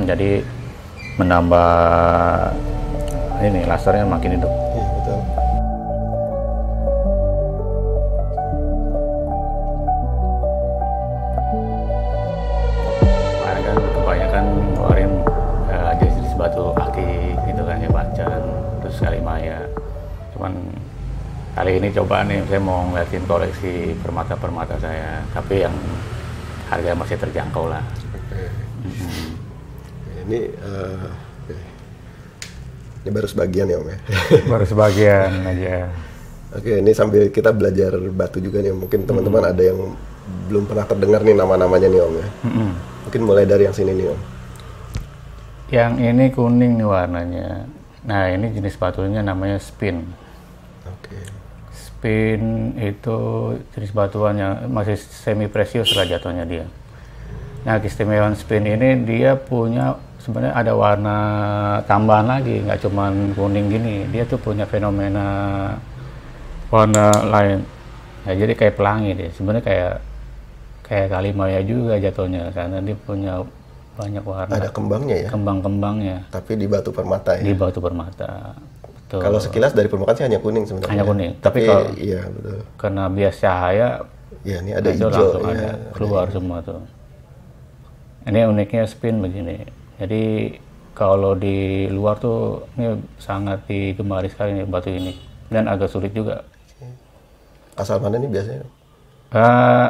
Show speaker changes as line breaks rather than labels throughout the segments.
Jadi menambah ini lasernya makin hidup.
Iya, betul.
Kemarin kan kebanyakan ngeluarin jenis batu akik gitu kan, kayak Bacan, terus Kalimaya. Cuman kali ini coba nih saya mau ngeliatin koleksi permata-permata saya, tapi yang harga masih terjangkau lah.
Oke. Ini ini baru sebagian ya Om ya.
Baru sebagian aja.
Oke, ini sambil kita belajar batu juga nih, mungkin teman-teman ada yang belum pernah terdengar nih nama-namanya nih Om ya. Mungkin mulai dari yang sini nih Om.
Yang ini kuning nih warnanya. Nah ini jenis batunya namanya spin.
Oke.
Spin itu jenis batuan yang masih semi presius lah jatuhnya dia. Nah keistimewaan spin ini dia punya sebenarnya ada warna tambahan lagi, nggak cuman kuning gini. Dia tuh punya fenomena warna lain. Ya, jadi kayak pelangi dia. Sebenarnya kayak Kalimaya juga jatuhnya karena dia punya banyak warna.
Ada kembangnya ya?
Kembang-kembangnya.
Tapi di batu permata ya?
Di batu permata. Betul.
Kalau sekilas dari permukaan sih hanya kuning sebenarnya.
Hanya kuning.
Tapi
kalau
iya betul.
karena bias cahaya,
Ya ini ada
itu
hijau.
langsung
Ya,
ada keluar semua tuh. Ini uniknya spin begini. Jadi kalau di luar tuh ini sangat digemari sekali nih batu ini dan agak sulit juga.
Asal mana nih biasanya?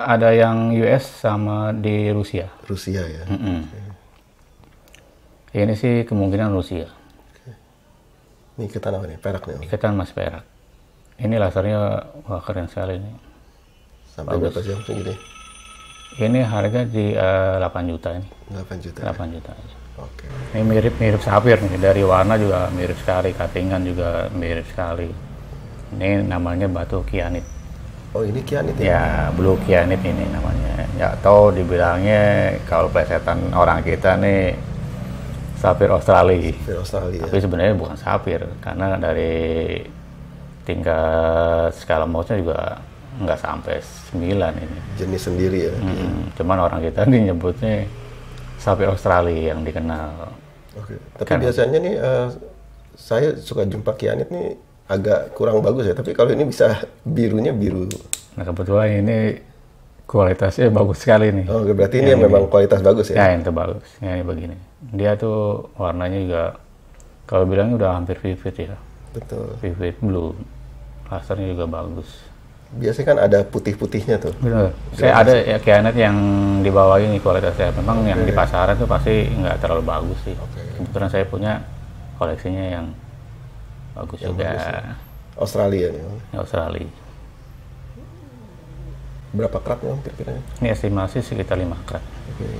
Ada yang US sama di Rusia.
Rusia ya.
Ini sih kemungkinan Rusia.
Ini ikatan apa nih? Perak nih Om?
Ikatan emas perak. Ini lasernya wah keren sekali nih.
Sampai berapa sih Om segini?
Ini harga di 8 juta ini.
8 juta.
8 juta aja.
Oke.
Ini mirip sapir nih, dari warna juga mirip sekali, cuttingan juga mirip sekali. Ini namanya batu kianit.
Oh ini kianit ya?
Ya, blue kianit ini namanya. Ya, atau dibilangnya kalau plesetan orang kita nih sapir Australia.
Di Australia.
Tapi sebenarnya bukan sapir, karena dari tingkat skala Mohsnya juga nggak sampai 9 ini.
Jenis sendiri ya?
Cuman orang kita nih nyebutnya sapir Australia yang dikenal.
Oke. Tapi biasanya nih saya suka jumpa kianit nih agak kurang bagus ya. Tapi kalau ini bisa birunya biru.
Nah kebetulan ini kualitasnya bagus sekali nih.
Oh berarti ini memang kualitas bagus ya?
Ya ini bagus. Ya ini begini. Dia tuh warnanya juga kalau bilangnya udah hampir vivid ya.
Betul.
Vivid blue. Lasernya juga bagus.
Biasanya kan ada putih-putihnya tuh.
Benar. Saya ada ya kianit yang di bawah ini kualitasnya. Memang yang di pasaran tuh pasti nggak terlalu bagus sih. Kebetulan saya punya koleksinya yang bagus
Yang
juga.
bagus ya. Australia nih.
Yang Australia.
Berapa karat nih Om kira-kira?
Ini estimasi sekitar 5 karat.
Oke.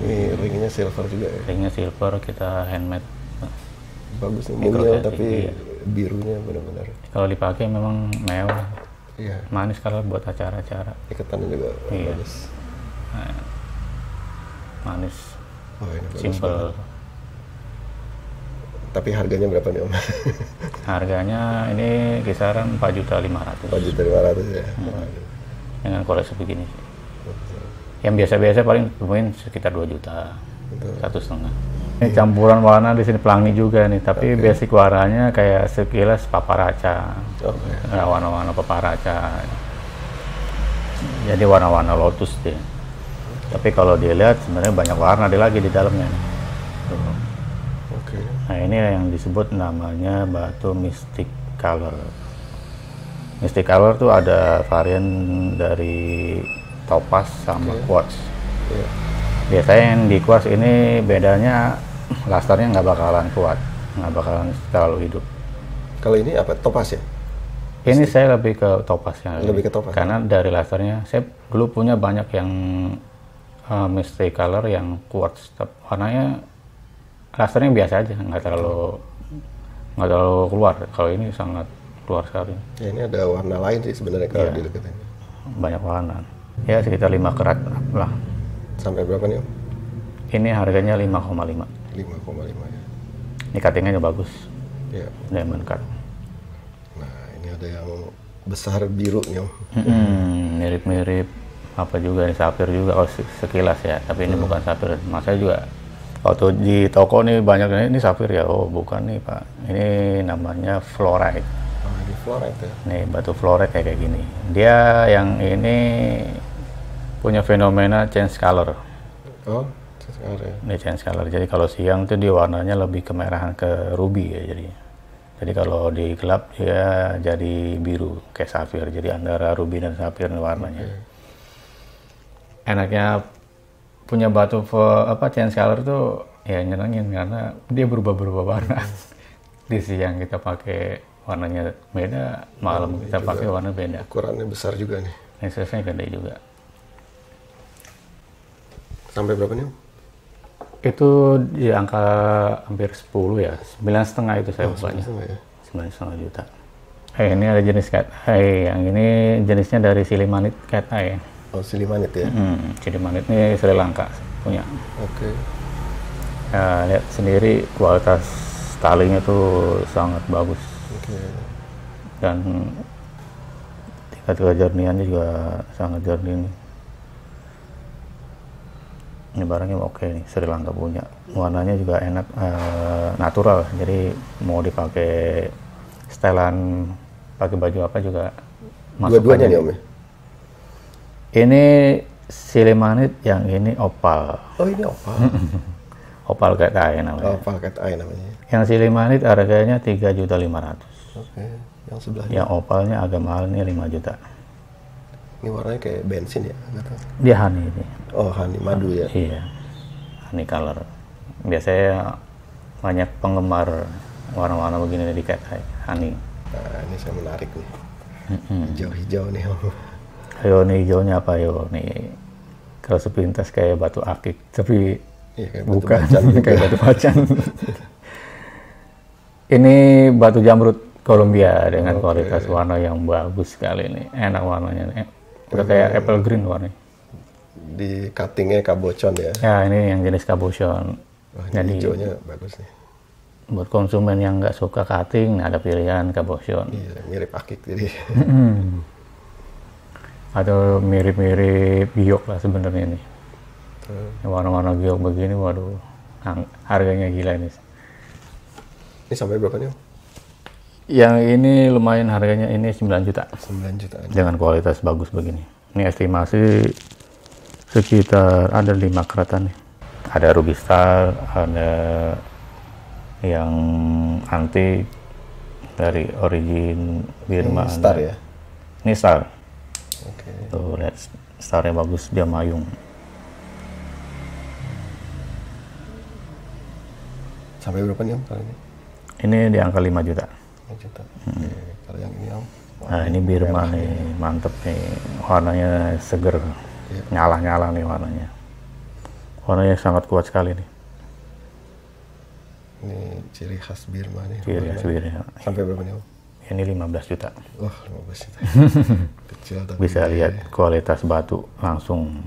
Ini ringnya silver juga ya?
Ringnya silver, kita handmade.
Bagus nih,
Mikro
mungil
setting,
tapi
iya.
birunya benar-benar.
Kalau dipakai memang mewah.
Iya.
Manis kalau buat acara-acara.
Ikatannya juga
Iya.
bagus.
Nah, manis,
Oh ini bagus
simple.
banget. Tapi harganya berapa nih Om?
Harganya ini kisaran 4.500.000.
4.500.000 ya?
Dengan koleksi begini sih. Yang biasa-biasa paling mungkin sekitar 2 juta, 1,5. Ini campuran warna di sini pelangi juga nih, tapi basic warnanya kayak sekilas paparaca. Warna-warna paparaca. Jadi warna-warna lotus deh. Tapi kalau dilihat sebenarnya banyak warna lagi di dalamnya. Tuh.
Oke.
Nah ini yang disebut namanya batu mystic color. Mystic color tuh ada varian dari topaz sama quartz.
Iya.
Biasanya yang di quartz ini bedanya lasernya nggak bakalan kuat, nggak bakalan terlalu hidup.
Kalau ini apa? Topaz ya?
Ini saya lebih ke topaznya.
Lebih ke topaz.
Karena dari lasernya, saya dulu punya banyak yang mystic color yang quartz. Warnanya lasernya biasa aja, nggak terlalu keluar. Kalau ini sangat keluar sekali.
Ya ini ada warna lain sih sebenarnya kalau
Iya.
dilihatin.
Banyak warna. Ya sekitar 5 karat lah.
Sampai berapa nih Om?
Ini harganya 5,5.
5,5 ya.
Ini cuttingnya bagus.
Ya.
Diamond cut.
Nah ini ada yang besar biru nih Om.
Mirip-mirip apa juga nih sapir juga kalau sekilas ya. Tapi ini bukan sapir. Mas saya juga Waktu di toko nih banyak ini safir ya, oh bukan nih Pak, ini namanya fluorite.
Oh, ini fluorite ya?
Nih batu fluorite kayak gini. Dia yang ini punya fenomena change color.
Oh, change color ya?
Ini change color, jadi kalau siang tuh dia warnanya lebih kemerahan ke ruby ya jadi. Jadi kalau di gelap dia jadi biru kayak safir, jadi antara ruby dan safir warnanya. Enaknya punya batu change color tuh ya nyenengin karena dia berubah-berubah warna. Di siang kita pakai warnanya beda, malam kita pakai warna beda.
Ukurannya besar juga nih.
Size-nya gede juga.
Sampai berapa nih?
Itu di angka hampir 10 ya, 9,5 itu saya bukanya. 9,5 juta. Ini ada jenis cat eye, yang ini jenisnya dari Silimanit cat eye.
Oh, Silimanit ya?
Silimanit ini Sri Lanka punya.
Oke.
Ya, lihat sendiri kualitas talinya tuh sangat bagus.
Oke.
Dan tingkat kejernihannya juga sangat jernih. Ini barangnya oke nih, Sri Lanka punya. Warnanya juga enak, natural. Jadi mau dipakai setelan, pakai baju apa juga masuk.
Dua-duanya nih Om ya?
Ini Silimanit, yang ini opal.
Oh, ini opal.
Opal cat eye namanya.
Opal cat eye namanya.
Yang Silimanit harganya 3.500.000.
Oke. Yang sebelahnya?
Yang opalnya agak mahal nih 5 juta.
Ini warnanya kayak bensin ya?
Dia honey ini.
Oh, honey, madu ya?
Iya, honey color. Biasanya banyak penggemar warna-warna begini di cat eye, honey.
Nah, ini saya menarik nih. Hijau-hijau nih Om.
Ayo nih hijaunya apa yo nih? Kalau sepintas kayak batu akik, tapi
Iya, kayak
bukan
batu bacan
kayak batu bacan. Ini batu jamrut Kolombia dengan kualitas warna yang bagus sekali nih, enak warnanya. Udah kayak apple green warnanya.
Di cuttingnya kabocon ya?
Ya, ini yang jenis cabochon.
Wah, ini
Jadi
hijaunya bagus nih.
buat konsumen yang nggak suka cutting, ada pilihan cabochon.
Iya, mirip akik jadi.
Atau mirip-mirip giok lah sebenarnya nih. Warna-warna giok begini, waduh, harganya gila ini.
Ini sampai berapa nih Om?
Yang ini lumayan harganya, ini 9 juta.
9 juta.
Dengan kualitas bagus begini. Ini estimasi sekitar ada 5 keratan nih. Ada Ruby Star, ada yang antik dari origin Birma.
Ini Star ya?
Ini Star.
Oke.
Tuh lihat starnya bagus, dia mayung.
Sampai berapa nih Om kali ini?
Ini di angka 5 juta.
5 juta. Oke. Kalau yang ini Om?
Nah ini Birma nih, mantep nih. Warnanya seger, nyala-nyala nih warnanya. Warnanya sangat kuat sekali nih.
Ini ciri khas Birma nih.
Ciri khas Birma.
Sampai berapa nih Om?
Ini 15 juta.
Wah, 15 juta. Kecil tapi.
Bisa lihat kualitas batu langsung.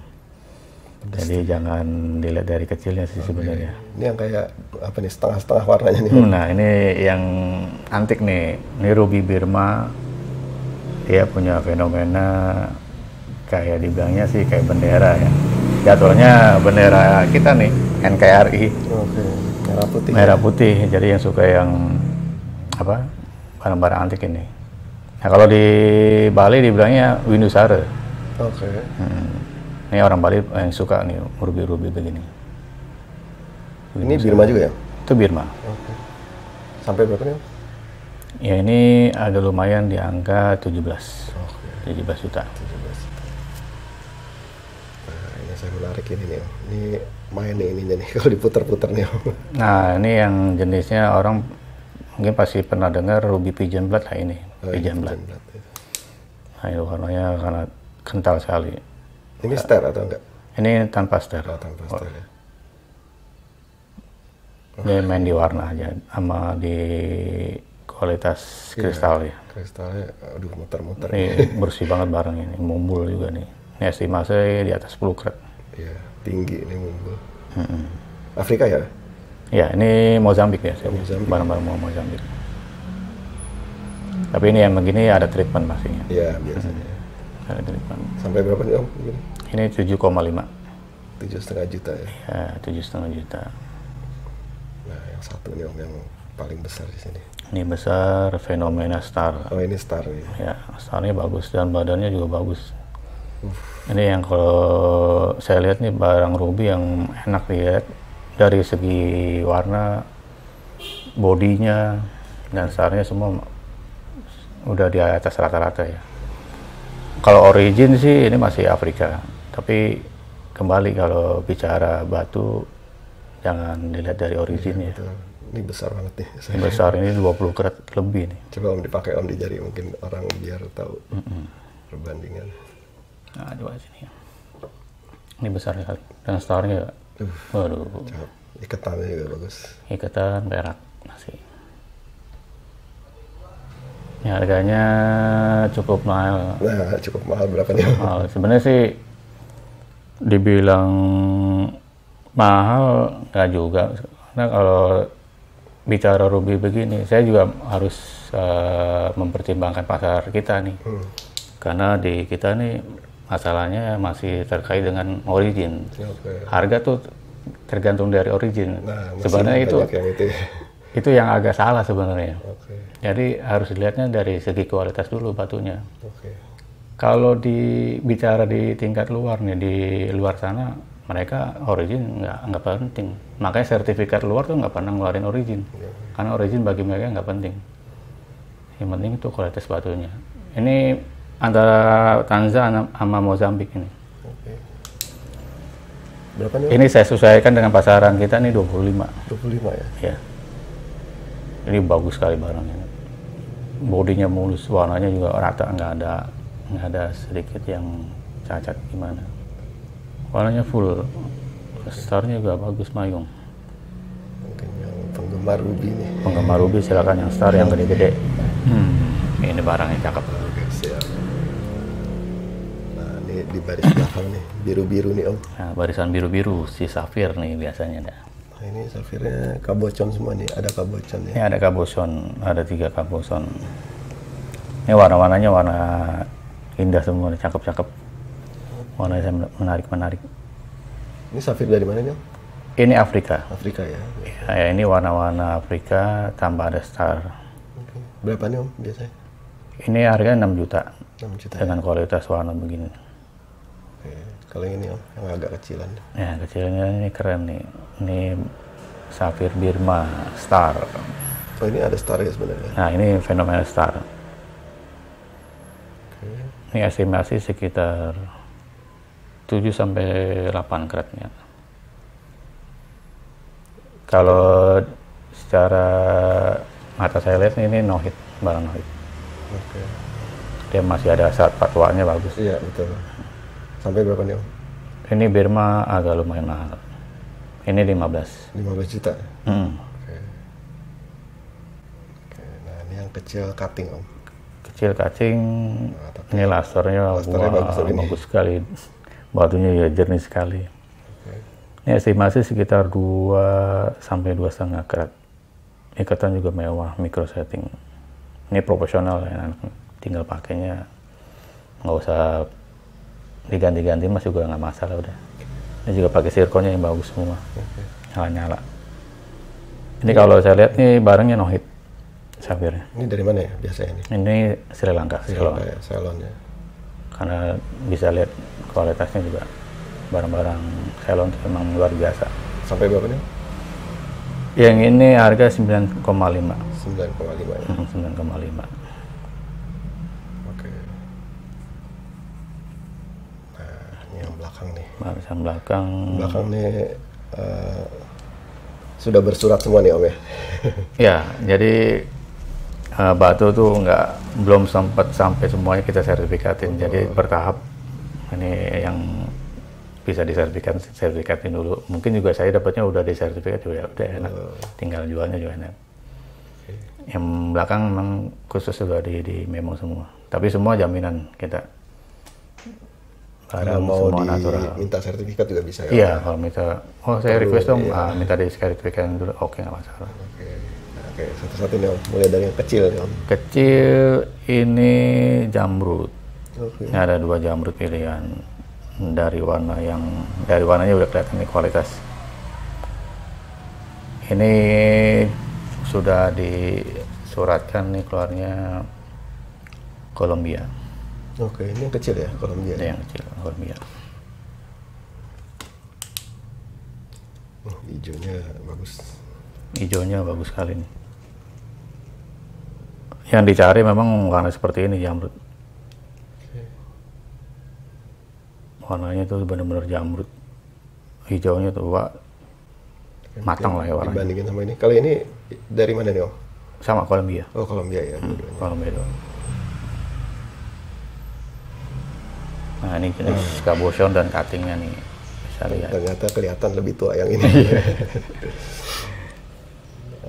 Jadi jangan dilihat dari kecilnya sih sebenarnya.
Ini yang kayak apa nih, setengah-setengah warnanya nih Om?
Nah ini yang antik nih. Ini Ruby Birma. Dia punya fenomena kayak dibilangnya sih kayak bendera ya. Jatuhnya bendera kita nih, NKRI.
Oke, merah putih.
Merah putih. Jadi yang suka yang apa? Barang-barang antik ini. Nah kalau di Bali dibilangnya Windusara.
Oke.
Ini orang Bali yang suka nih ruby-ruby begini.
Ini Birma juga ya?
Itu Birma.
Oke. Sampai berapa nih Om?
Ya ini agak lumayan di angka 17.
Oke.
17 juta.
17. Nah, ini saya menarik ini nih Om. Ini main nih ininya nih kalau diputar-putar nih Om.
Nah ini yang jenisnya orang mungkin pasti pernah dengar Ruby Pigeon Blood lah ini. Pigeon Blood. Nah ini warnanya karena kental sekali.
Ini star atau enggak?
Ini tanpa star.
Oh, tanpa star ya.
Dia main di warna aja sama di kualitas kristal ya.
Kristalnya, aduh muter-muter.
Ini bersih banget barang ini, mumbul juga nih. Ini estimasi di atas 10 karat.
Iya, tinggi ini mumbul. Afrika ya?
Ya, ini Mozambik ya,
Mozambik.
barang-barang Mozambik. Tapi ini yang begini ada treatment pastinya.
Iya, biasanya.
Ada treatment.
Sampai berapa nih Om? Begini?
Ini 7,5.
7,5 juta ya?
Ya, 7,5 juta.
Nah, yang satu nih Om, yang paling besar di sini.
Ini besar, Fenomena Star.
Oh, ini Star nih.
Ya, Starnya bagus dan badannya juga bagus. Ini yang kalau saya lihat nih barang Ruby yang enak dilihat dari segi warna, bodinya, dan Starnya semua udah di atas rata-rata ya. Kalau Origin sih ini masih Afrika, tapi kembali kalau bicara batu jangan dilihat dari Originnya.
Ini besar banget nih.
Ini besar, ini 20 karat lebih nih.
Coba Om dipakai Om di jari, mungkin orang biar tahu perbandingan.
Nah, coba sini. Ini besar sekali. Dan Starnya, waduh.
Cakep. Iketannya juga bagus.
Ikatan perak masih. Ini harganya cukup mahal.
Nah, cukup mahal berapa nih Om?
Mahal. Sebenarnya sih dibilang mahal nggak juga. Karena kalau bicara Ruby begini, saya juga harus mempertimbangkan pasar kita nih. Karena di kita nih masalahnya masih terkait dengan Origin. Harga tuh tergantung dari Origin.
Nah,
sebenarnya
itu
yang agak salah sebenarnya.
Okay.
Jadi harus dilihatnya dari segi kualitas dulu batunya.
Okay.
Kalau bicara di tingkat luar nih, di luar sana mereka Origin nggak penting. Makanya sertifikat luar tuh nggak pernah ngeluarin Origin. Karena Origin bagi mereka nggak penting. Yang penting itu kualitas batunya. Ini antara Tanzania sama Mozambik ini.
Okay. Berapa nih?
Ini saya sesuaikan dengan pasaran kita nih 25.
25 ya?
Ya. Ini bagus sekali barangnya. Bodinya mulus, warnanya juga rata, nggak ada sedikit yang cacat gimana. Warnanya full, Starnya juga bagus mayung.
Mungkin yang penggemar Ruby nih.
Penggemar Ruby silakan yang Star yang gede-gede. Ini barangnya cakep.
Oke, siap. Nah, ini di baris belakang nih, biru-biru nih Om.
Nah, barisan biru-biru, si Safir nih biasanya.
Nah, ini safirnya kabocon semua nih, ada kabocon ya.
Ini ada kaboson, ada 3 kaboson. Ini warna-warnanya warna indah semua, cakep-cakep. Warnanya menarik-menarik.
Ini safir dari mana nih Om?
Ini Afrika.
Afrika ya.
Ya, ini warna-warna Afrika tambah ada Star.
Oke. Berapa nih Om biasanya?
Ini harganya 6 juta.
6 juta.
Dengan kualitas warna begini.
Oke. Kalau ini Om, yang agak kecilan.
Ya, kecilnya ini keren nih. Ini Safir Birma Star.
Oh, ini ada star ya sebenarnya.
Nah, ini Fenomena Star.
Oke.
Ini estimasi sekitar 7 sampai 8 karatnya. Kalau secara mata saya lihat ini no hit, barang no hit.
Oke.
Dia masih ada saat patwanya bagus.
Iya, betul. Sampai berapa nih Om?
Ini Birma agak lumayan mahal. Ini 15.
15 juta.
Oke.
Oke. Nah, ini yang kecil cutting Om.
Kecil cacing. Ini lasernya bagus sekali. Batunya ya jernih sekali. Ini estimasi sekitar 2 sampai 2,5 karat. Ikatan juga mewah, micro setting. Ini profesional ya, tinggal pakainya nggak usah diganti-ganti, mas juga nggak masalah udah. Ini juga pakai sirkonnya yang bagus semua, nyala-nyala. Ini kalau saya lihat nih barangnya no hit, safirnya.
Ini dari mana ya biasanya nih?
Ini Sri Lanka, Ceylon.
Ya, Ceylon ya.
Karena bisa lihat kualitasnya juga barang-barang Ceylon itu memang luar biasa.
Sampai berapa nih?
Yang ini harga 9,5.
9,5 ya.
9,5.
Oke. Nah, ini yang belakang nih.
Barisan belakang.
Belakang nih sudah bersurat semua nih Om ya.
Ya, jadi batu tuh belum sempat sampai semuanya kita sertifikatin. Jadi bertahap. Ini yang bisa disertifikatin dulu. Mungkin juga saya dapatnya udah disertifikat juga udah enak. Tinggal jualnya juga enak. Yang belakang memang khusus sudah di memo semua. Tapi semua jaminan kita.
Kalau mau minta sertifikat juga bisa ya?
Iya, kalau minta, saya request dong, minta disertifikat dulu, oke nggak masalah.
Oke, satu-satu nih Om, mulai dari yang kecil nih Om.
Kecil ini jamrut.
Okay.
Ini ada 2 jamrut pilihan. Dari warnanya udah kelihatan nih kualitas. Ini sudah disuratkan nih keluarnya Columbia.
Oke, ini yang kecil ya, Columbia.
Ini yang kecil, Columbia.
Hijaunya bagus.
Hijaunya bagus sekali nih. Yang dicari memang warna seperti ini, jamrud. Warnanya tuh benar-benar jamrud. Hijaunya tuh matang lah ya warnanya.
Dibandingin sama ini. Kalau ini dari mana nih Om?
Sama Columbia.
Oh Columbia ya.
Columbia doang. Nah ini jenis cabochon dan cuttingnya nih. Bisa lihat.
Ternyata kelihatan lebih tua yang ini.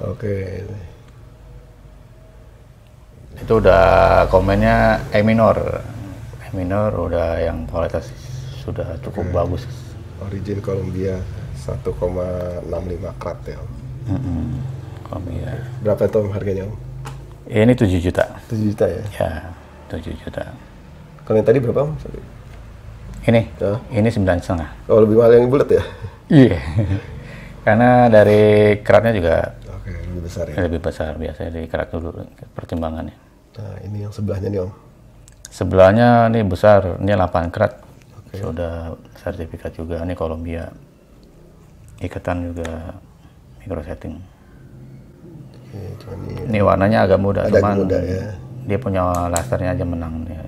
Oke.
Itu udah komennya E minor. E minor udah yang kualitas sudah cukup bagus.
Origin Columbia 1,65 karat ya Om.
Columbia.
Berapa itu Om harganya Om?
Ini 7 juta.
7 juta ya?
Ya, 7 juta.
Kalau yang tadi berapa Om?
Ini?
Ya.
Ini 9,5.
Oh lebih mahal yang bulat ya?
Iya. Karena dari keratnya juga
Oke, lebih besar ya?
lebih besar. Biasanya di kerat dulu pertimbangannya.
Nah ini yang sebelahnya nih Om.
Sebelahnya ini besar, ini 8 karat. Sudah sertifikat juga, ini Columbia. Ikatan juga micro setting.
Oke, cuman
Ini warnanya agak muda,
agak
cuman
muda ya.
dia punya lasternya aja menang dia.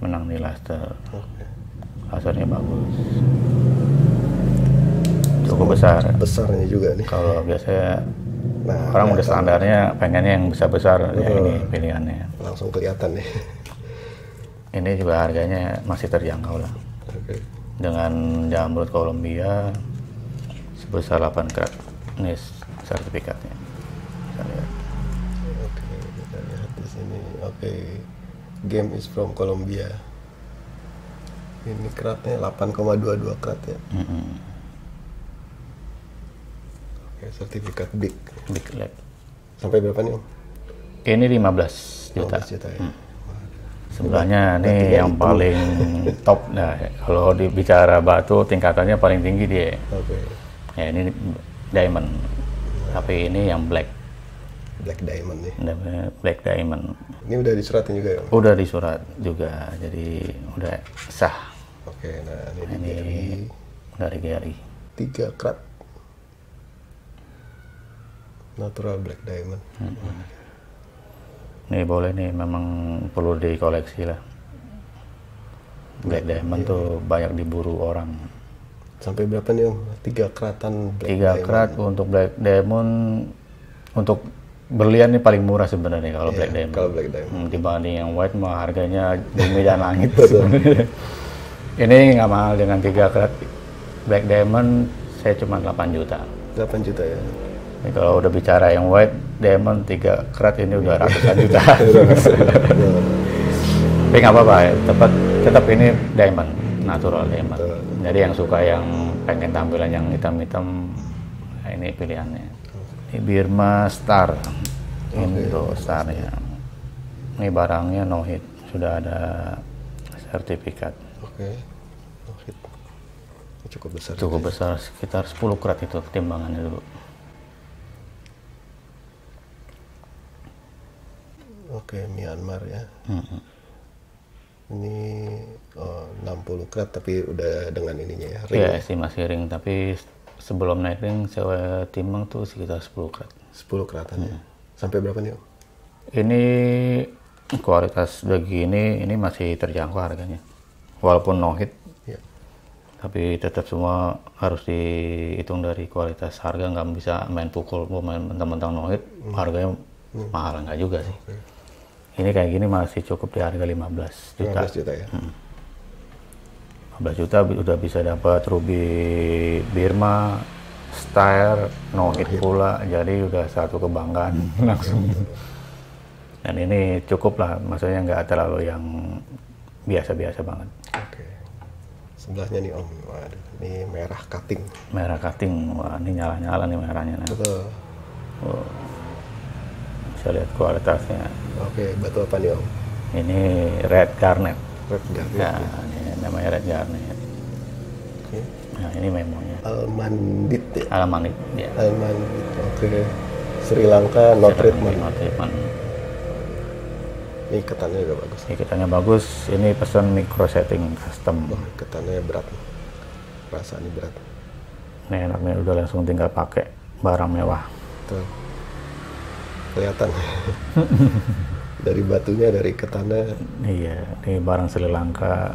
Menang di laster.
Oke.
Lasternya bagus. Cukup besar.
Besarnya juga nih.
Kalau biasanya
Nah,
orang udah standarnya pengennya yang besar-besar, ya ini pilihannya.
langsung kelihatan nih.
Ini juga harganya masih terjangkau lah.
Oke.
Dengan jamrud Columbia sebesar 8 karat. Ini sertifikatnya. Bisa lihat.
Oke, kita lihat di sini. Oke. Game is from Colombia. Ini keratnya 8,22 karat ya. Oke, sertifikat big.
Big leg.
Sampai berapa nih Om?
Ini 15 juta.
15 juta ya.
Sebenarnya ini yang paling top. Nah, kalau dibicara batu tingkatannya paling tinggi dia.
Oke.
Ya ini diamond. Tapi ini yang black.
Black diamond nih.
Black diamond.
Ini udah disuratin juga ya Om?
Udah disurat juga. Jadi udah sah.
Oke, nah ini
Ini dari Gary.
3 karat. Natural black diamond.
Nih boleh nih, memang perlu dikoleksi lah. Black diamond tuh banyak diburu orang.
Sampai berapa nih Om? 3 keratan black
3
diamond.
karat untuk black diamond, untuk berlian ini paling murah sebenarnya kalau black diamond.
Kalau black diamond.
Dibanding yang white mah harganya bumi dan langit. Ini nggak mahal, dengan 3 karat black diamond saya cuma 8 juta.
8 juta ya.
Ini kalau udah bicara yang white diamond 3 karat ini udah ratusan juta. Tapi nggak apa-apa ya, tetap ini diamond, natural diamond. Jadi yang suka yang pengen tampilan yang hitam-hitam, nah ini pilihannya. Ini Birma Star, Indo Star ya. Ini barangnya no hit, sudah ada sertifikat.
Oke. Oh, hit. Ini cukup besar.
Cukup besar, sekitar 10 karat itu timbangannya dulu.
Oke, Myanmar ya. Ini 60 karat tapi udah dengan ininya ya. Ring.
Iya, estimasi ring, tapi sebelum naik ring saya timbang tuh sekitar 10 karat.
10 keratan ya. Sampai berapa nih Om?
Ini kualitas begini, ini masih terjangkau harganya. Walaupun no hit,
Ya.
tapi tetap semua harus dihitung dari kualitas harga, nggak bisa main pukul, main mentang-mentang no hit, harganya mahal, nggak juga sih. Ini kayak gini masih cukup di harga 15 juta.
15 juta ya.
15 juta udah bisa dapat ruby Birma, Style, no hit pula, jadi udah satu kebanggaan langsung. Dan ini cukup lah, maksudnya nggak terlalu yang biasa-biasa banget.
Oke. Sebelahnya nih Om. Waduh, ini merah cutting.
Merah cutting, wah ini nyala-nyala nih merahnya. Nah.
Betul.
Oh. Bisa lihat kualitasnya.
Oke, batu apa nih Om?
Ini red garnet.
Red garnet.
Ya, ini namanya red garnet.
Oke.
Nah, ini memonya.
Almandit ya?
Almandit, ya.
Almandit, oke. Sri Lanka, no treatment.
No treatment.
Ini iketannya juga bagus.
Iketannya bagus, ini pesan micro setting custom.
Oh, iketannya berat. Rasa ini berat.
Ini enaknya udah langsung tinggal pakai barang mewah.
Tuh. Kelihatan. Dari batunya, dari iketannya.
Iya, ini barang Sri Lanka.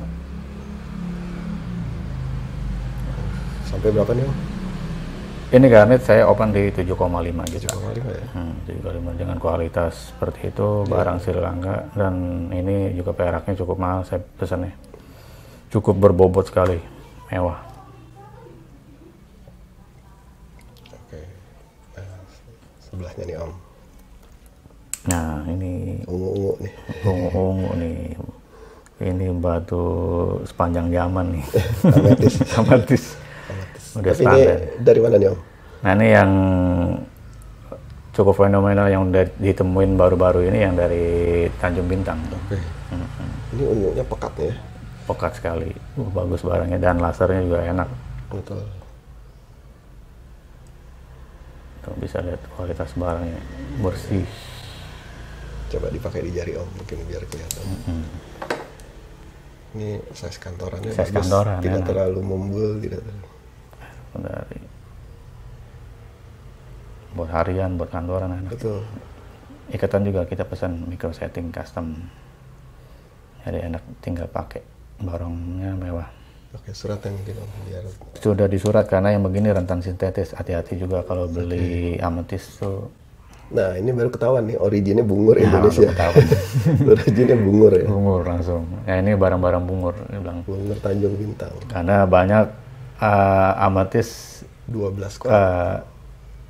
Sampai berapa nih, Om?
Ini garnet saya open di 7,5 juta.
7,5 ya?
7,5 dengan kualitas seperti itu, barang Sri Lanka, dan ini juga peraknya cukup mahal saya pesannya. Cukup berbobot sekali, mewah.
Oke. Nah, sebelahnya nih, Om.
Nah, ini
Ungu-ungu nih.
ungu-ungu nih. Ini batu sepanjang zaman nih.
Ametis.
Ametis. Udah
Tapi
standar.
ini dari mana nih, Om?
Nah, ini yang cukup fenomenal yang udah ditemuin baru-baru ini yang dari Tanjung Bintang.
Oke. Ini ungunya pekat nih ya?
Pekat sekali, bagus barangnya dan lasernya juga enak.
Betul.
Tuh, bisa lihat kualitas barangnya, bersih.
Coba dipakai di jari, Om, mungkin biar kelihatan. Ini size kantorannya
Size
bagus,
kantoran,
tidak
enak.
terlalu membul, tidak terlalu.
Dari buat harian, buat kantoran enak.
Betul.
Ikatan juga kita pesan micro setting custom, jadi enak tinggal pakai, barangnya mewah.
Oke, suratnya mungkin, Om, biar.
Sudah disurat karena yang begini rentan sintetis, hati-hati juga kalau beli ametis tuh.
Nah, ini baru ketahuan nih, originnya bungur
Nah,
Indonesia.
udah ketahuan.
Originnya bungur ya.
Bungur langsung. Ya, ini barang-barang bungur, dia bilang.
Bungur Tanjung Bintang.
Karena banyak ametis
12 kok.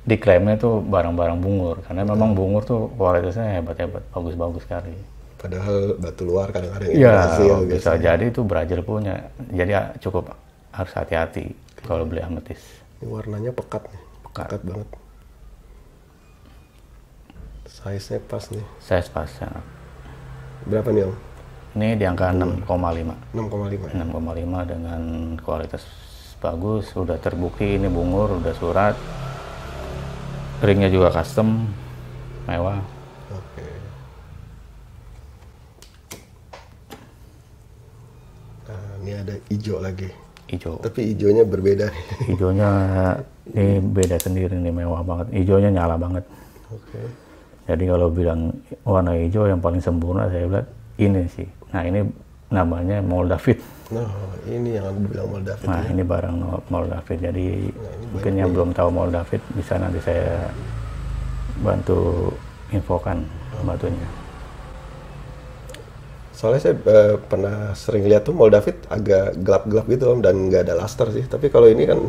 diklaimnya tuh barang-barang bungur. Karena memang bungur tuh kualitasnya hebat-hebat, bagus-bagus sekali.
Padahal batu luar kadang-kadang
Iya,
Brazil
bisa
biasanya.
jadi itu Brazil punya. Jadi cukup harus hati-hati kalau beli ametis.
Ini warnanya pekat nih. Pekat banget. Size-nya pas nih.
Saya pas. Ya.
Berapa nih, Om?
Ini di angka 6,5.
6,5 ya?
6,5 dengan kualitas bagus, udah terbukti ini bungur, udah surat. Ringnya juga custom, mewah.
Oke. Nah, ini ada hijau lagi.
Hijau.
Tapi hijaunya berbeda nih.
Hijaunya ini beda sendiri nih, mewah banget. Hijaunya nyala banget.
Oke.
Jadi kalau bilang warna hijau yang paling sempurna, saya bilang ini sih. Nah, ini namanya Moldavit.
Nah, ini yang dibilang Moldavit.
Nah,
ya.
ini barang Moldavit. Jadi
ini
mungkin yang belum tahu Moldavit bisa nanti saya bantu infokan batunya.
Soalnya saya pernah sering lihat tuh Moldavit agak gelap-gelap gitu, Om, dan nggak ada laster sih. Tapi kalau ini kan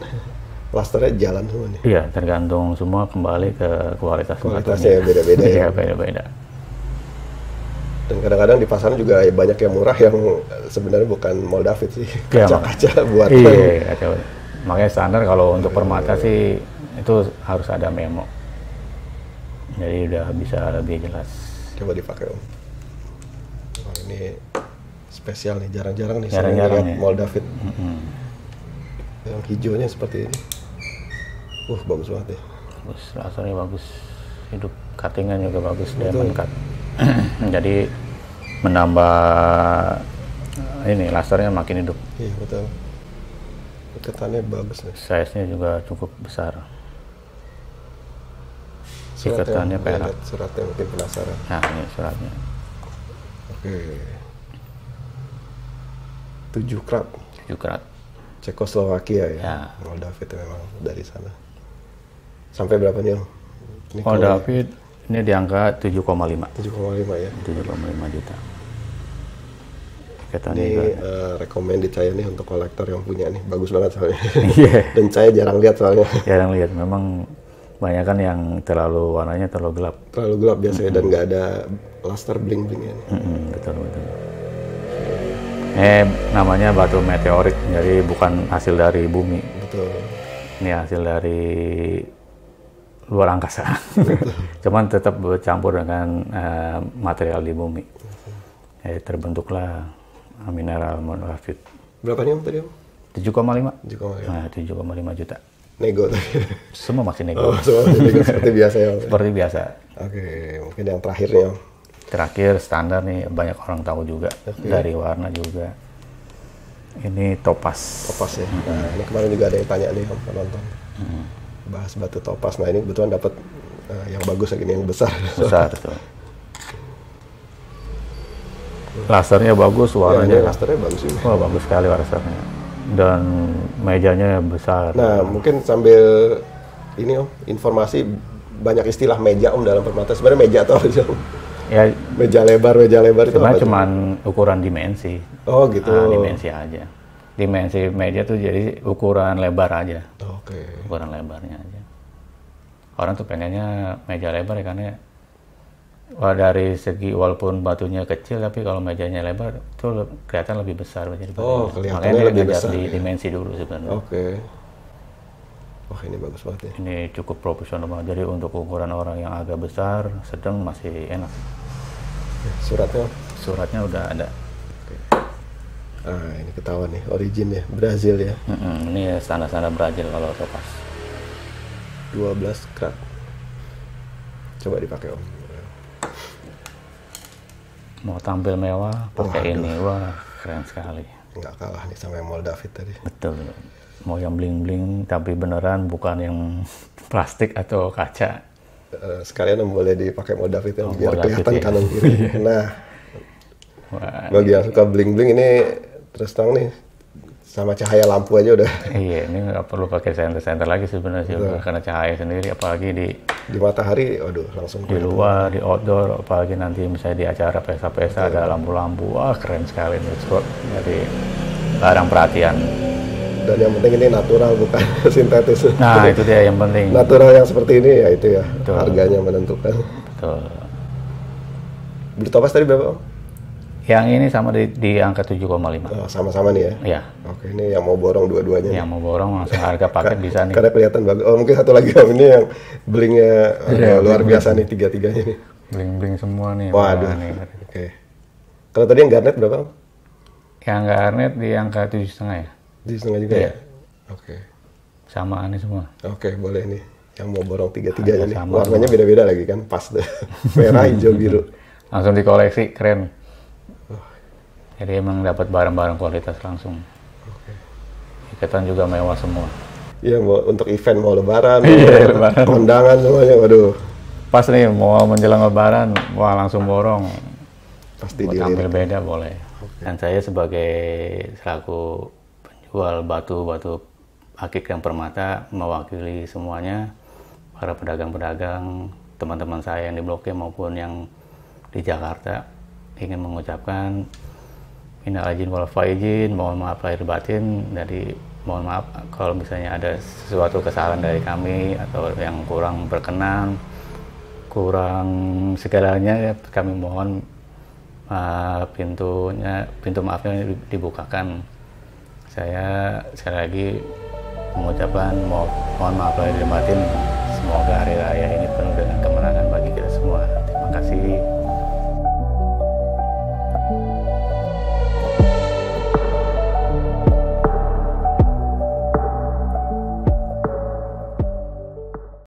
lasternya jalan semua nih.
Iya, tergantung semua kembali ke kualitas
Kualitasnya
batunya.
beda-beda ya.
Iya, beda-beda.
Dan kadang-kadang di pasaran juga banyak yang murah yang sebenarnya bukan Moldavit sih.
Iya,
Kaca-kaca buatan.
Iya, kaca. Makanya standar kalau untuk permata sih itu harus ada memo. Jadi udah bisa lebih jelas.
Coba dipakai, Om. Oh, ini spesial nih, jarang-jarang nih
Jarang-jarang
saya lihat
ya.
Moldavit. Yang hijaunya seperti ini. Bagus banget ya.
Bagus, lasernya bagus. Hidup cuttingan juga bagus,
Betul.
diamond cut. Jadi menambah ini lasernya makin hidup.
Iya, betul. Iketannya bagus nih.
Size-nya juga cukup besar.
Suratnya,
Ikatannya
Om,
perak.
lihat suratnya mungkin penasaran.
Nah, ini suratnya.
Oke. 7 krat.
7 karat.
Cekoslowakia ya.
Ya.
Moldavit memang dari sana. Sampai berapa nih, Om? Ini
Moldavit ini di angka 7,5.
7,5 ya.
7,5 juta. Ikatannya
Ini
juga.
recommended saya nih untuk kolektor yang punya nih. Bagus banget soalnya.
Iya.
Dan saya jarang lihat soalnya.
Jarang lihat, memang banyak kan yang terlalu warnanya terlalu gelap.
Terlalu gelap biasanya dan nggak ada luster bling-blingnya.
Betul, betul. Namanya batu meteorit, jadi bukan hasil dari bumi.
Betul.
Ini hasil dari luar angkasa. Cuman tetap bercampur dengan material di bumi. Jadi terbentuklah mineral Moldavit.
Berapa nih, Om, tadi, Om?
7,5.
7,5.
Nah, 7,5 juta.
Nego tuh.
Semua masih nego.
Oh, semua masih nego seperti biasa ya. Om?
Seperti biasa.
Oke, mungkin yang terakhir nih Om.
Terakhir standar nih, banyak orang tahu juga. Dari warna juga. Ini topas.
Topas ya. Nah, ini kemarin juga ada yang tanya nih Om, penonton. Bahas batu topas. Nah, ini kebetulan dapat yang bagus lagi nih, yang besar.
Besar tuh. Lasernya bagus, warnanya.
Ya, lasernya bagus juga.
Wah, bagus sekali lasernya. Dan mejanya besar.
Nah, mungkin sambil ini Om, informasi banyak istilah meja Om dalam permata. Sebenarnya meja atau apa sih Om?
Ya,
meja lebar itu apa?
sebenarnya cuma ukuran dimensi.
Oh gitu.
Nah, dimensi aja. Dimensi meja tuh jadi ukuran lebar aja.
Oke.
Ukuran lebarnya aja. Orang tuh pengennya meja lebar ya, karena dari segi walaupun batunya kecil, tapi kalau mejanya lebar tuh kelihatan lebih besar. Jadi
kelihatannya lebih besar.
Di dimensi dulu sebenarnya.
Oke. Wah, ini bagus banget ya.
Ini cukup profesional banget. Jadi untuk ukuran orang yang agak besar, sedang masih enak. Suratnya udah ada.
Oke. Ah, ini ketahuan nih, origin ya, Brazil ya.
Ini standar-standar Brazil kalau topas.
12 karat. Coba dipakai Om.
Mau tampil mewah, pakai ini, wah keren sekali.
Nggak kalah nih sama yang David tadi.
Betul. Mau yang bling-bling tapi beneran, bukan yang plastik atau kaca.
Sekalian boleh dipakai David yang biar kelihatan
ya.
kanan kiri. Nah, bagi yang suka bling-bling ini terus terang nih, sama cahaya lampu aja udah.
Iya, ini nggak perlu pakai senter-senter lagi sebenarnya, karena cahaya sendiri, apalagi di
matahari, waduh langsung
di luar, di outdoor, apalagi nanti misalnya di acara pesta-pesta ada lampu-lampu, wah keren sekali nih, jadi barang perhatian.
Dan yang penting ini natural, bukan sintetis.
Nah, itu dia yang penting.
Natural yang seperti ini ya, itu ya.
Betul.
Harganya menentukan.
Betul.
Beli topas tadi berapa Om?
Yang ini sama di angka 7,5.
Oh, sama-sama nih ya?
Iya.
Oke, ini yang mau borong dua-duanya.
Yang mau borong langsung harga paket bisa nih.
Karena kelihatan bagus. Oh, mungkin satu lagi Om, ini yang blingnya luar biasa nih, tiga-tiganya nih.
Bling-bling semua nih.
Waduh.
Nih.
Oke. Kalau tadi yang garnet berapa Om?
Yang garnet di angka 7,5 ya?
7,5 juga ya? Oke.
Samaan nih semua.
Oke, boleh nih. Yang mau borong tiga-tiganya nih.
Sama.
Warnanya beda-beda lagi kan, pas deh. Merah, hijau, biru.
Langsung dikoleksi, keren. Jadi emang dapat barang-barang kualitas langsung. Ikatan juga mewah semua.
Iya, mau untuk event, mau lebaran,
lebaran.
kondangan semuanya, waduh.
Pas nih, mau menjelang lebaran, wah langsung borong.
Pasti
buat tampil beda boleh. Dan saya sebagai selaku penjual batu-batu akik dan permata, mewakili semuanya, para pedagang-pedagang, teman-teman saya yang di Blok M maupun yang di Jakarta, ingin mengucapkan minal aidin wal faizin, mohon maaf lahir batin. Jadi mohon maaf kalau misalnya ada sesuatu kesalahan dari kami atau yang kurang berkenan, kurang segalanya, ya kami mohon pintu maafnya dibukakan. Saya sekali lagi mengucapkan mohon maaf lahir batin. Semoga hari raya ini penuh dengan